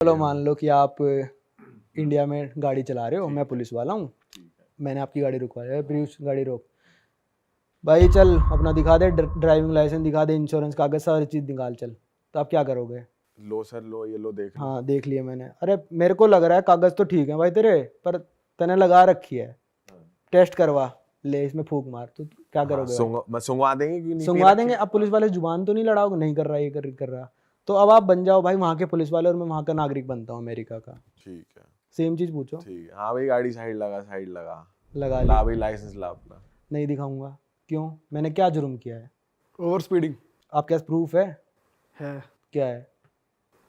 चलो मान लो कि आप इंडिया में गाड़ी चला रहे हो, मैं पुलिस वाला हूँ, मैंने आपकी गाड़ी रुकवाया, प्लीज गाड़ी रोक भाई, चल अपना दिखा दे, ड्राइविंग लाइसेंस दिखा दे, इंश्योरेंस कागज, सारी चीज़ निकाल चल। तो आप क्या करोगे? लो सर, लो ये लो, देख लो। हाँ देख लिया मैंने। अरे मेरे को लग रहा है कागज तो ठीक है भाई तेरे, पर तने लगा रखी है, टेस्ट करवा ले, इसमें फूंक मार। तो क्या करोगे भाई? मैं सुंगवा देंगे, क्यों नहीं पी सुंगवा रखी? देंगे। अब पुलिस वाले जुबान तो नहीं लड़ाओगे, नहीं कर रहा ये कर रहा। तो अब आप बन जाओ भाई वहाँ के पुलिस वाले और मैं वहाँ का नागरिक बनता हूँ अमेरिका का। ठीक है, सेम चीज़ पूछो। ठीक है। हाँ भाई, गाड़ी साइड लगा, साइड लगा। लगा ला ली। भाई लाइसेंस, ला अपना। नहीं दिखाऊंगा। क्यों? मैंने क्या जुर्म किया है? ओवर स्पीडिंग आपके पास प्रूफ है? है। क्या है?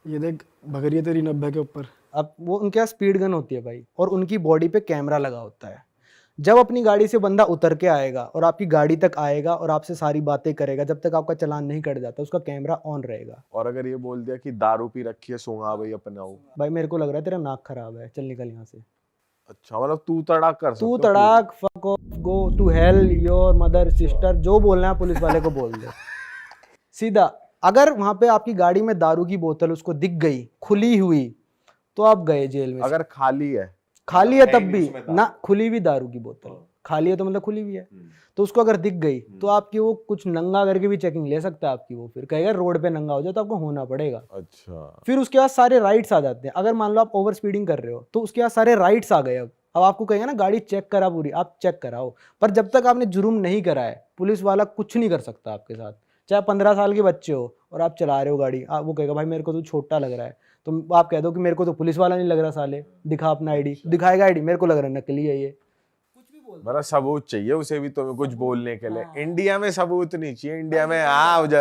ये देख, भग रही है तेरी 90 के ऊपर। अब वो उनके पास स्पीड गन होती है भाई, और उनकी बॉडी पे कैमरा लगा होता है। जब अपनी गाड़ी से बंदा उतर के आएगा और आपकी गाड़ी तक आएगा और आपसे सारी बातें करेगा, जब तक आपका चालान नहीं कट जाता उसका कैमरा ऑन रहेगा। और अगर ये बोल दिया कि दारू पी रखी है, सुंगा भाई अपना हो। भाई मेरे को लग रहा है तेरा नाक खराब है, चल निकल यहाँ से। अच्छा, मतलब तू तड़ाक कर सकते तू हो तड़ाक, fuck off, go to hell your mother sister, जो बोलना है पुलिस वाले को बोल दे सीधा। अगर वहां पे आपकी गाड़ी में दारू की बोतल उसको दिख गई खुली हुई, तो आप गए जेल में। अगर खाली है, खाली है तब भी ना, खुली हुई दारू की बोतल, खाली है तो मतलब खुली हुई है। तो उसको अगर दिख गई तो आपकी वो कुछ नंगा करके भी चेकिंग ले सकता है आपकी। वो फिर कहेगा रोड पे नंगा हो जाए, तो आपको होना पड़ेगा। अच्छा, फिर उसके बाद सारे राइट्स आ जाते हैं। अगर मान लो आप ओवर स्पीडिंग कर रहे हो तो उसके बाद सारे राइट्स आ गए। अब आपको कहेगा ना गाड़ी चेक करा पूरी, आप चेक कराओ, पर जब तक आपने जुर्म नहीं करा है पुलिस वाला कुछ नहीं कर सकता आपके साथ। चाहे 15 साल के बच्चे हो और आप चला रहे हो गाड़ी, वो कहेगा भाई मेरे को तो छोटा लग रहा है, तो आप कह दो कि मेरे को तो पुलिस वाला नहीं लग रहा साले, दिखा अपना आईडी। दिखाएगा आईडी, मेरे को लग रहा है नकली है ये। मतलब सबूत चाहिए उसे भी तुम्हें कुछ बोलने के लिए। इंडिया में सबूत नहीं चाहिए, इंडिया में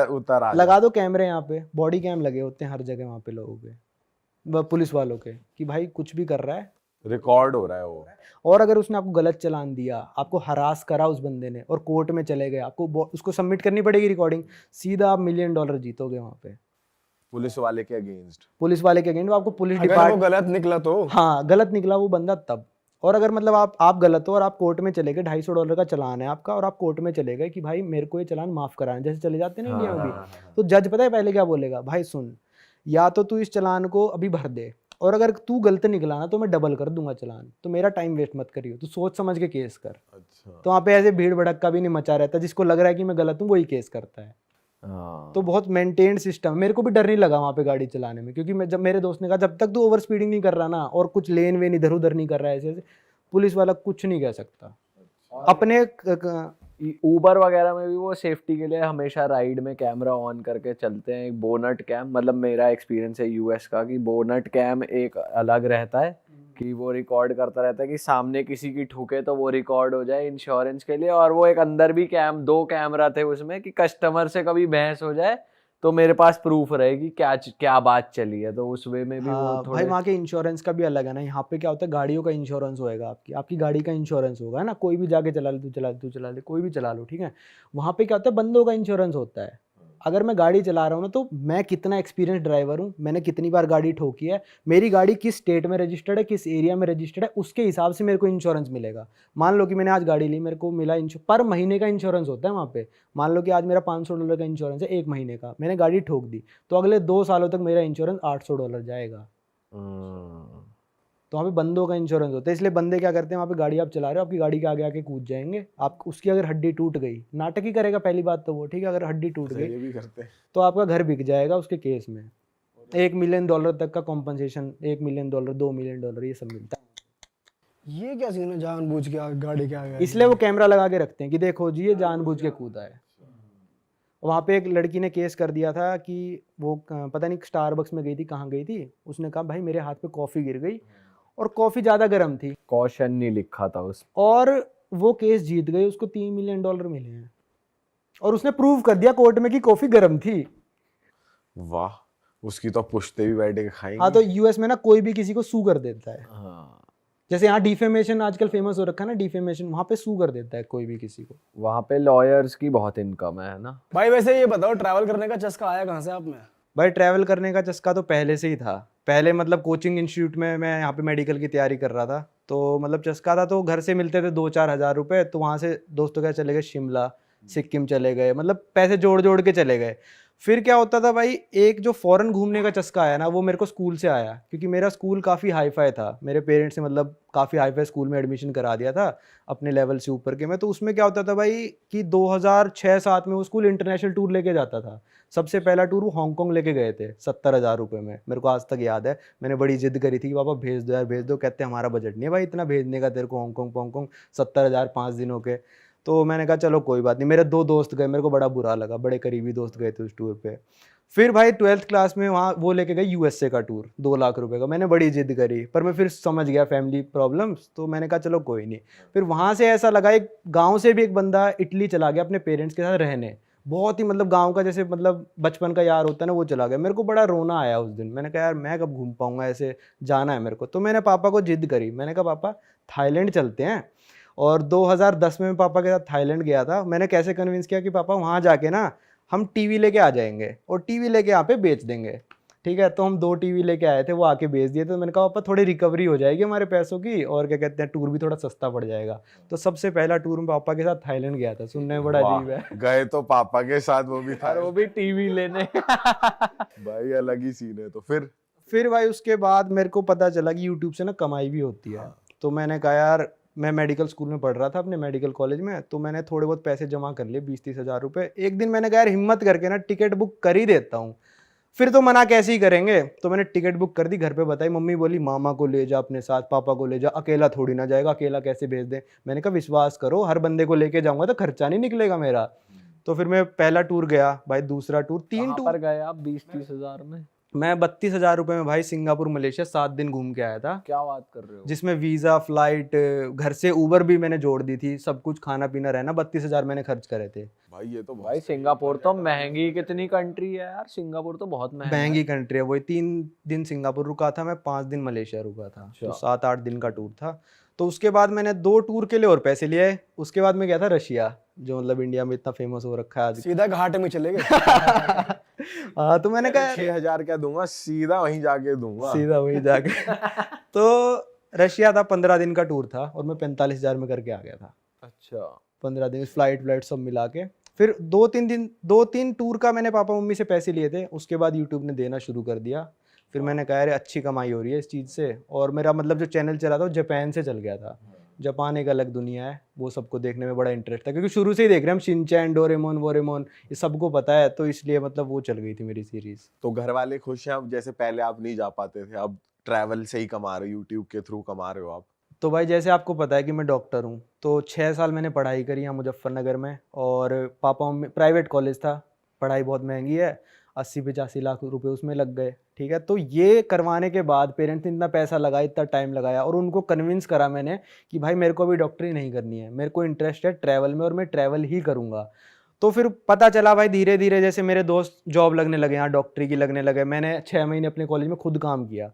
उतर आ लगा दो कैमरे, यहाँ पे बॉडी कैम लगे होते हैं हर जगह वहाँ पे लोगों के, पुलिस वालों के, कि भाई कुछ भी कर रहा है, रिकॉर्ड हो रहा है वो। और अगर उसने आपको गलत चालान दिया, आपको हरास करा उस बंदे ने और कोर्ट में चले गए, आपको उसको सबमिट करनी पड़ेगी रिकॉर्डिंग, सीधा आप $1 मिलियन जीतोगे वहाँ पे पुलिस वाले के अगेंस्ट। पुलिस वाले के अगेंस्ट। आपको पुलिस अगर वो डिपार्टमेंट, गलत निकला तो हाँ गलत निकला वो बंदा तब। और अगर मतलब आप गलत हो और आप कोर्ट में चले गए, $250 का चालान है आपका, और आप कोर्ट में चले गए कि भाई मेरे को ये चालान माफ कराना, जैसे चले जाते हैं ना इंडिया में भी, तो जज पता है पहले क्या बोलेगा? भाई सुन, या तो तू इस चालान को अभी भर दे, और अगर तू गलत निकला ना तो मैं डबल कर दूंगा चालान, तो मेरा टाइम वेस्ट मत करियो, तू सोच समझ के केस कर। अच्छा, तो वहाँ पे ऐसे भीड़ भड़क्का भी नहीं मचा रहता, जिसको लग रहा है कि मैं गलत हूँ वही केस करता है। हाँ। तो बहुत मेंटेन्ड सिस्टम। मेरे को भी डर नहीं लगा वहाँ पे गाड़ी चलाने में, क्योंकि जब मेरे दोस्त ने कहा जब तक तू ओवर स्पीडिंग नहीं कर रहा ना और कुछ लेन वेन इधर उधर नहीं कर रहा है ऐसे ऐसे, पुलिस वाला कुछ नहीं कह सकता। अपने ऊबर वगैरह में भी वो सेफ्टी के लिए हमेशा राइड में कैमरा ऑन करके चलते हैं, एक बोनट कैम। मतलब मेरा एक्सपीरियंस है यूएस का कि बोनट कैम एक अलग रहता है कि वो रिकॉर्ड करता रहता है कि सामने किसी की ठुके तो वो रिकॉर्ड हो जाए इंश्योरेंस के लिए। और वो एक अंदर भी 2 कैमरा थे उसमें कि कस्टमर से कभी बहस हो जाए तो मेरे पास प्रूफ रहे कि क्या बात चली है। तो उस वे में भी वो हाँ थोड़े भाई वहाँ के इंश्योरेंस का भी अलग है ना। यहाँ पे क्या होता है, गाड़ियों का इंश्योरेंस होएगा, आपकी गाड़ी का इंश्योरेंस होगा ना। कोई भी जाके चला ले, तू चला ले, कोई भी चला लो, ठीक है। वहाँ पे क्या होता है, बंदों का इंश्योरेंस होता है। अगर मैं गाड़ी चला रहा हूँ ना, तो मैं कितना एक्सपीरियंस ड्राइवर हूँ, मैंने कितनी बार गाड़ी ठोकी है, मेरी गाड़ी किस स्टेट में रजिस्टर्ड है, किस एरिया में रजिस्टर्ड है, उसके हिसाब से मेरे को इंश्योरेंस मिलेगा। मान लो कि मैंने आज गाड़ी ली, मेरे को मिला पर महीने का इंश्योरेंस होता है वहाँ पे। मान लो कि आज मेरा $500 का इंश्योरेंस है 1 महीने का, मैंने गाड़ी ठोक दी, तो अगले 2 सालों तक मेरा इंश्योरेंस $800 जाएगा। तो वहाँ पे बंदों का इंश्योरेंस होता है। इसलिए बंदे क्या करते हैं, वहाँ पे गाड़ी आप चला रहे हो, आपकी गाड़ी के आगे आके कूद जाएंगे, आप उसकी अगर हड्डी टूट गई, नाटक ही करेगा पहली बात तो वो, ठीक है। अगर हड्डी टूट गई ये भी करते हैं। तो आपका घर बिक जाएगा उसके केस में। $1 मिलियन तक का कॉम्पनसेशन, $1 मिलियन, $2 मिलियन, ये सब मिलता है। ये क्या सीन है, जानबूझ के गाड़ी के आगे? इसलिए वो कैमरा लगा के रखते हैं कि देखो जी ये जानबूझ के कूदा है। वहाँ पे एक लड़की ने केस कर दिया था कि वो पता नहीं स्टारबक्स में गई थी, कहाँ गई थी, उसने कहा भाई मेरे हाथ पे कॉफ़ी गिर गई और कॉफ़ी ज़्यादा गर्म थी, कॉशन नहीं लिखा था उस। और वो केस जीत गई, उसको $3 मिलियन मिले हैं। और उसने प्रूव कर दिया कोर्ट में कि कॉफ़ी गर्म थी। वाह, उसकी तो पुश्ते भी बैठ के खाएंगे। हाँ, तो यूएस में ना कोई भी किसी को सू कर देता है। हाँ, जैसे यहाँ डिफेमेशन आजकल फेमस हो रखा है ना, डिफेमेशन, वहाँ पे सू कर देता है कोई भी किसी को। वहाँ पे लॉयर्स की बहुत इनकम है ना। भाई वैसे ये बताओ, ट्रैवल करने का चस्का आया कहाँ से आप में? भाई ट्रैवल करने का चस्का तो पहले से ही था। पहले मतलब कोचिंग इंस्टीट्यूट में मैं यहाँ पे मेडिकल की तैयारी कर रहा था, तो मतलब चस्का था। तो घर से मिलते थे 2-4 हज़ार रुपए, तो वहाँ से दोस्तों के चले गए शिमला, सिक्किम चले गए, मतलब पैसे जोड़ जोड़ के चले गए। फिर क्या होता था भाई, एक जो फॉरेन घूमने का चस्का आया ना, वो मेरे को स्कूल से आया, क्योंकि मेरा स्कूल काफ़ी हाई फाई था। मेरे पेरेंट्स ने मतलब काफ़ी हाई फाई स्कूल में एडमिशन करा दिया था अपने लेवल से ऊपर के में। तो उसमें क्या होता था भाई कि 2006-07 में वो स्कूल इंटरनेशनल टूर लेके जाता था। सबसे पहला टूर वो हांगकांग लेके गए थे 70,000 रुपये में, मेरे को आज तक याद है। मैंने बड़ी जिद करी थी कि पापा भेज दो यार, भेज दो। कहते हमारा बजट नहीं है भाई इतना भेजने का तेरे को हांगकांग 70,000 5 दिनों के। तो मैंने कहा चलो कोई बात नहीं। मेरे 2 दोस्त गए, मेरे को बड़ा बुरा लगा, बड़े करीबी दोस्त गए थे उस टूर पे। फिर भाई 12th क्लास में वहाँ वो लेके गए यूएसए का टूर 2 लाख रुपए का। मैंने बड़ी जिद करी, पर मैं फिर समझ गया फैमिली प्रॉब्लम्स, तो मैंने कहा चलो कोई नहीं। फिर वहाँ से ऐसा लगा, एक गांव से भी एक बंदा इटली चला गया अपने पेरेंट्स के साथ रहने। बहुत ही मतलब गांव का जैसे मतलब बचपन का यार होता है ना, वो चला गया। मेरे को बड़ा रोना आया उस दिन। मैंने कहा यार मैं कब घूम पाऊंगा, ऐसे जाना है मेरे को। तो मैंने पापा को जिद करी, मैंने कहा पापा थाईलैंड चलते हैं। और 2010 में मैं पापा के साथ थाईलैंड गया था। मैंने कैसे कन्विंस किया कि पापा वहाँ जाके ना हम टीवी लेके आ जाएंगे और टीवी लेके यहाँ पे बेच देंगे, ठीक है। तो हम 2 टीवी लेके आए थे, वो आके बेच दिए थे। तो मैंने कहा पापा थोड़ी रिकवरी हो जाएगी हमारे पैसों की, और क्या कहते हैं टूर भी थोड़ा सस्ता पड़ जाएगा। तो सबसे पहला टूर में पापा के साथ थाईलैंड गया था। सुनने में बड़ा अजीब है। गए तो पापा के साथ, वो भी था, और वो भी टीवी लेने। भाई अलग ही सीन है। तो फिर भाई उसके बाद मेरे को पता चला कि यूट्यूब से ना कमाई भी होती है। तो मैंने कहा यार, मैं मेडिकल स्कूल में पढ़ रहा था अपने मेडिकल कॉलेज में, तो मैंने थोड़े बहुत पैसे जमा कर लिए 20-30 हज़ार रुपये। एक दिन मैंने कहा यार हिम्मत करके ना टिकट बुक कर ही देता हूँ, फिर तो मना कैसे ही करेंगे। तो मैंने टिकट बुक कर दी, घर पे बताई। मम्मी बोली मामा को ले जा अपने साथ, पापा को ले जा, अकेला थोड़ी ना जाएगा, अकेला कैसे भेज दे। मैंने कहा विश्वास करो, हर बंदे को लेके जाऊंगा तो खर्चा नहीं निकलेगा मेरा। तो फिर मैं पहला टूर गया भाई, दूसरा टूर, 3 कहाँ टूर पर गए आप 20-30 हजार में? मैं 32,000 रुपये में भाई सिंगापुर मलेशिया 7 दिन घूम के आया था। क्या बात कर रहे हो? जिसमें वीज़ा, फ्लाइट, घर से ऊबर भी मैंने जोड़ दी थी, सब कुछ खाना पीना रहना, 32,000 मैंने खर्च करे थे। भाई ये तो भाई सिंगापुर तो महंगी कितनी कंट्री है यार, सिंगापुर तो बहुत महंगा है। महंगी कंट्री है। वही 3 दिन सिंगापुर रुका था मैं, 5 दिन मलेशिया रुका था। तो 7-8 दिन का टूर था। तो उसके बाद मैंने 2 टूर के लिए और पैसे लिए। उसके बाद मैं गया था रशिया, जो मतलब इंडिया में इतना फेमस हो रखा है आज। सीधा घाट में चले गए। हाँ, तो मैंने कहा 6,000 क्या दूंगा, सीधा वहीं जाके दूंगा। सीधा वहीं जाके। तो रशिया था, 15 दिन का टूर था, और मैं 45,000 में करके आ गया था। अच्छा। 15 दिन फ्लाइट सब मिला के। फिर 2-3 टूर का मैंने पापा मम्मी से पैसे लिए थे। उसके बाद यूट्यूब ने देना शुरू कर दिया। फिर मैंने कहा अरे अच्छी कमाई हो रही है इस चीज़ से। और मेरा मतलब जो चैनल चला था वो जापान से चल गया था। जापान एक अलग दुनिया है, वो सबको देखने में बड़ा इंटरेस्ट था, क्योंकि शुरू से ही देख रहे हैं हम शिनचैन, डोरेमोन, वोरेमोन, ये सबको पता है। तो इसलिए मतलब वो चल गई थी मेरी सीरीज। तो घर वाले खुश हैं अब? जैसे पहले आप नहीं जा पाते थे, अब ट्रैवल से ही कमा रहे हो, यूट्यूब के थ्रू कमा रहे हो आप। तो भाई जैसे आपको पता है कि मैं डॉक्टर हूँ, तो 6 साल मैंने पढ़ाई करी यहाँ मुजफ्फरनगर में। और पापा मम्मी, प्राइवेट कॉलेज था, पढ़ाई बहुत महंगी है, 80-85 लाख रुपए उसमें लग गए, ठीक है। तो ये करवाने के बाद पेरेंट्स ने इतना पैसा लगाया, इतना टाइम लगाया, और उनको कन्विंस करा मैंने कि भाई मेरे को अभी डॉक्टरी नहीं करनी है, मेरे को इंटरेस्ट है ट्रैवल में और मैं ट्रैवल ही करूँगा। तो फिर पता चला भाई धीरे धीरे, जैसे मेरे दोस्त जॉब लगने लगे यहाँ, डॉक्टरी की लगने लगे। मैंने 6 महीने अपने कॉलेज में खुद काम किया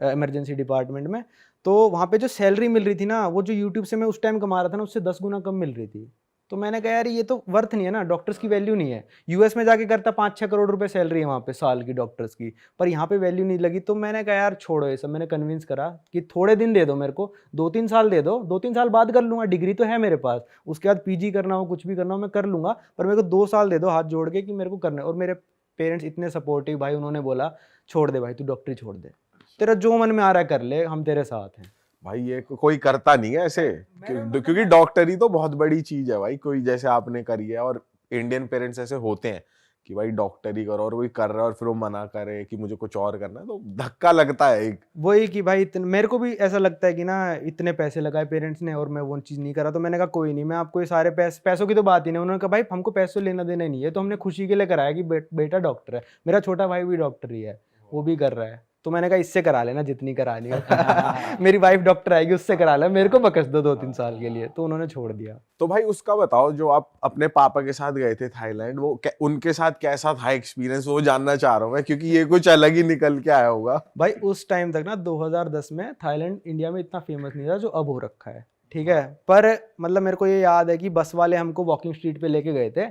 इमरजेंसी डिपार्टमेंट में। तो वहाँ पे जो सैलरी मिल रही थी ना, वो जो यूट्यूब से मैं उस टाइम कमा रहा था ना, उससे 10 गुना कम मिल रही थी। तो मैंने कहा यार ये तो वर्थ नहीं है ना, डॉक्टर्स की वैल्यू नहीं है। यूएस में जाके करता 5-6 करोड़ रुपए सैलरी है वहाँ पे साल की डॉक्टर्स की, पर यहाँ पे वैल्यू नहीं लगी। तो मैंने कहा यार छोड़ो ये सब। मैंने कन्विंस करा कि थोड़े दिन दे दो मेरे को, 2-3 साल दे दो, 2-3 साल बाद कर लूँगा, डिग्री तो है मेरे पास। उसके बाद पीजी करना हो, कुछ भी करना हो मैं कर लूँगा, पर मेरे को 2 साल दे दो हाथ जोड़ के कि मेरे को करना है। और मेरे पेरेंट्स इतने सपोर्टिव भाई, उन्होंने बोला छोड़ दे भाई, तू डॉक्टरी छोड़ दे, तेरा जो मन में आ रहा है कर ले, हम तेरे साथ हैं। भाई ये कोई करता नहीं है ऐसे, क्योंकि डॉक्टरी तो बहुत बड़ी चीज है भाई, कोई जैसे आपने करी है। और इंडियन पेरेंट्स ऐसे होते हैं कि भाई डॉक्टरी करो, और कोई कर रहा है और फिर वो मना करे कि मुझे कुछ और करना है, तो धक्का लगता है एक। वही कि भाई मेरे को भी ऐसा लगता है कि ना इतने पैसे लगाए पेरेंट्स ने और मैं वो चीज़ नहीं करा। तो मैंने कहा कोई नहीं, मैं आपको ये सारे पैसों की तो बात ही नहीं। उन्होंने कहा भाई हमको पैसों लेना देना नहीं है, तो हमने खुशी के लिए कराया कि बेटा डॉक्टर है। मेरा छोटा भाई भी डॉक्टर ही है, वो भी कर रहा है। तो मैंने कहा इससे करा लेना जितनी करानी है। मेरी वाइफ डॉक्टर आएगी, उससे करा लेना, मेरे को बकस दो 2-3 साल के लिए। तो उन्होंने छोड़ दिया। तो भाई उसका बताओ, जो आप अपने पापा के साथ गए थे थाईलैंड, वो उनके साथ कैसा था एक्सपीरियंस, वो जानना चाह रहा हूँ मैं, क्योंकि ये कुछ अलग ही निकल के आया होगा। भाई उस टाइम तक ना 2010 में थाईलैंड इंडिया में इतना फेमस नहीं था जो अब हो रखा है, ठीक है। पर मतलब मेरे को ये याद है कि बस वाले हमको वॉकिंग स्ट्रीट पे लेके गए थे,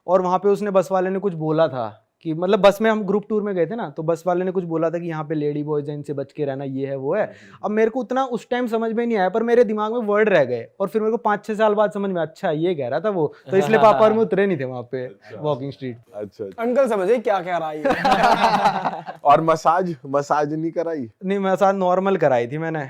और वहाँ पे उसने बस वाले ने कुछ बोला था कि मतलब बस में हम ग्रुप टूर में गए थे ना, तो बस वाले ने कुछ बोला था कि यहाँ पे लेडी बॉयज हैं, इनसे बच के रहना, ये है वो है। अब मेरे को उतना उस टाइम समझ में नहीं आया, पर मेरे दिमाग में वर्ड रह गए, और फिर मेरे को 5-6 साल बाद समझ में, अच्छा ये कह रहा था वो, तो इसलिए पापा और मैं उतरे नहीं थे वहाँ पे वॉकिंग स्ट्रीट। अच्छा अंकल समझे क्या कह रहा है। और मसाज नहीं कराई? नहीं, मैं साथ नॉर्मल कराई थी मैंने।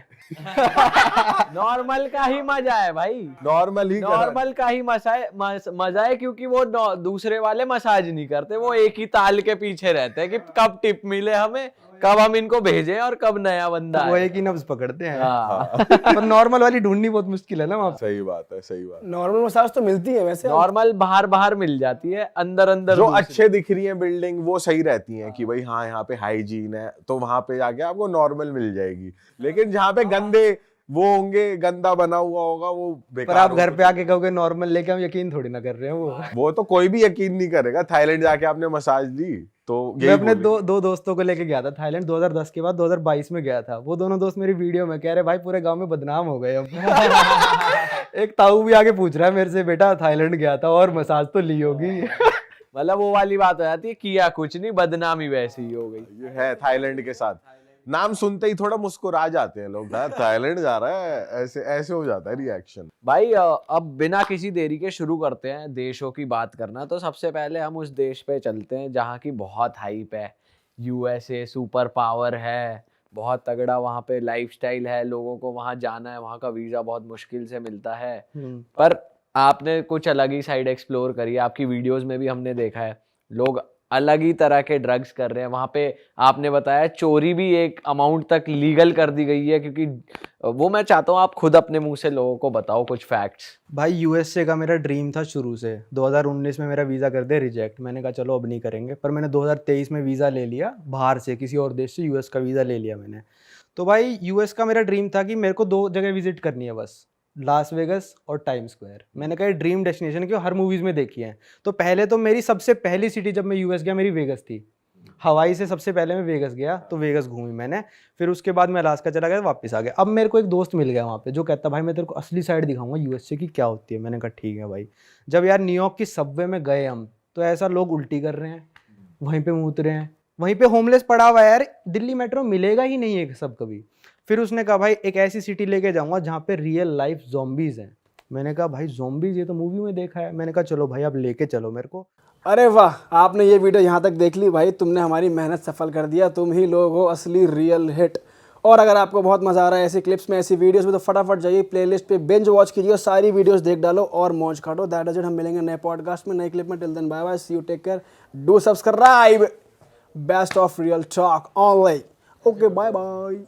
नॉर्मल का ही मजा है भाई, नॉर्मल ही करा। नॉर्मल का ही मजा है, क्योंकि वो दूसरे वाले मसाज नहीं करते, वो एक ही ताल के पीछे रहते हैं कि कब टिप मिले हमें, कब हम इनको भेजें और कब नया बंदा वो आए। एक ही नब्ज पकड़ते हैं। हाँ। पर नॉर्मल वाली ढूंढनी बहुत मुश्किल है ना वहाँ पे। सही बात है, सही बात। नॉर्मल मसाज तो मिलती है वैसे। नॉर्मल बाहर बाहर मिल जाती है, अंदर अंदर जो दूसरी। अच्छे दिख रही है बिल्डिंग वो सही रहती हैं कि भाई हाँ यहाँ पे हाइजीन है, तो वहां पे जाके आपको नॉर्मल मिल जाएगी। लेकिन जहाँ पे गंदे वो होंगे, गंदा बना हुआ होगा, वो बेकार पर आप होगा। घर पे आके कहोगे नॉर्मल लेके, हम यकीन थोड़ी ना कर रहे हैं वो। तो कोई भी यकीन नहीं करेगा। थाईलैंड जाके आपने मसाज ली तो मैं यही अपने बोलेंगे। दो दोस्तों को लेके गया था थाईलैंड 2010 के बाद, 2022 में गया था। वो दोनों दोस्त मेरी वीडियो में कह रहे भाई पूरे गांव में बदनाम हो गए हम। एक ताऊ भी आके पूछ रहा है मेरे से, बेटा थाईलैंड गया था और मसाज तो ली होगी। मतलब वो वाली बात हो जाती है, किया कुछ नहीं, बदनामी वैसी ही हो गई। ये है थाईलैंड के साथ, नाम सुनते ही थोड़ा मुस्कुरा जाते हैं लोग, हाँ, थाईलैंड जा रहा है, ऐसे ऐसे हो जाता है रिएक्शन। भाई अब बिना किसी देरी के शुरू करते हैं देशों की बात करना। तो सबसे पहले हम उस देश पे चलते हैं जहाँ की बहुत हाइप है। यूएसए सुपर पावर है, बहुत तगड़ा वहाँ पे लाइफस्टाइल है, लोगों को वहाँ जाना है, वहाँ का वीज़ा बहुत मुश्किल से मिलता है। पर आपने कुछ अलग ही साइड एक्सप्लोर करी है, आपकी वीडियोस में भी हमने देखा है, लोग अलग ही तरह के ड्रग्स कर रहे हैं वहाँ पे। आपने बताया चोरी भी एक अमाउंट तक लीगल कर दी गई है, क्योंकि वो मैं चाहता हूँ आप खुद अपने मुंह से लोगों को बताओ कुछ फैक्ट्स। भाई यूएसए का मेरा ड्रीम था शुरू से। 2019 में मेरा वीज़ा कर दे रिजेक्ट, मैंने कहा चलो अब नहीं करेंगे। पर मैंने 2023 में वीज़ा ले लिया, बाहर से किसी और देश से यूएस का वीज़ा ले लिया मैंने। तो भाई यूएस का मेरा ड्रीम था कि मेरे को 2 जगह विजिट करनी है बस, लास वेगस और टाइम स्क्वायर। मैंने कहा ड्रीम डेस्टिनेशन क्यों, हर मूवीज़ में देखी है। तो पहले तो मेरी सबसे पहली सिटी जब मैं यूएस गया मेरी वेगस थी। हवाई से सबसे पहले मैं वेगस गया, तो वेगस घूमी मैंने। फिर उसके बाद मैं अलास्का चला गया, वापस आ गया। अब मेरे को एक दोस्त मिल गया वहाँ पे जो कहता भाई मैं तेरे को असली साइड दिखाऊंगा यूएसए की क्या होती है। मैंने कहा ठीक है भाई। जब यार न्यूयॉर्क की सबवे में गए हम, तो ऐसा लोग उल्टी कर रहे हैं, वहीं पे मुँह रहे हैं, वहीं पे होमलेस पड़ा हुआ है यार। दिल्ली मेट्रो मिलेगा ही नहीं है सब कभी। फिर उसने कहा भाई एक ऐसी सिटी लेके जाऊंगा जहाँ पे रियल लाइफ ज़ॉम्बीज़ हैं। मैंने कहा भाई ज़ॉम्बीज़, ये तो मूवी में देखा है। मैंने कहा चलो भाई आप लेके चलो मेरे को। अरे वाह, आपने ये वीडियो यहाँ तक देख ली भाई, तुमने हमारी मेहनत सफल कर दिया। तुम ही लोग हो असली रियल हिट। और अगर आपको बहुत मजा आ रहा है ऐसी क्लिप्स में, ऐसी वीडियोस में, तो फटाफट जाइए प्लेलिस्ट पे बिंज वॉच कीजिए, सारी वीडियोस देख डालो और मौज काटो। That is it. हम मिलेंगे नए पॉडकास्ट में, नए क्लिप में। Till then bye bye, see you, take care, do subscribe. Best of real talk online. Okay, bye bye.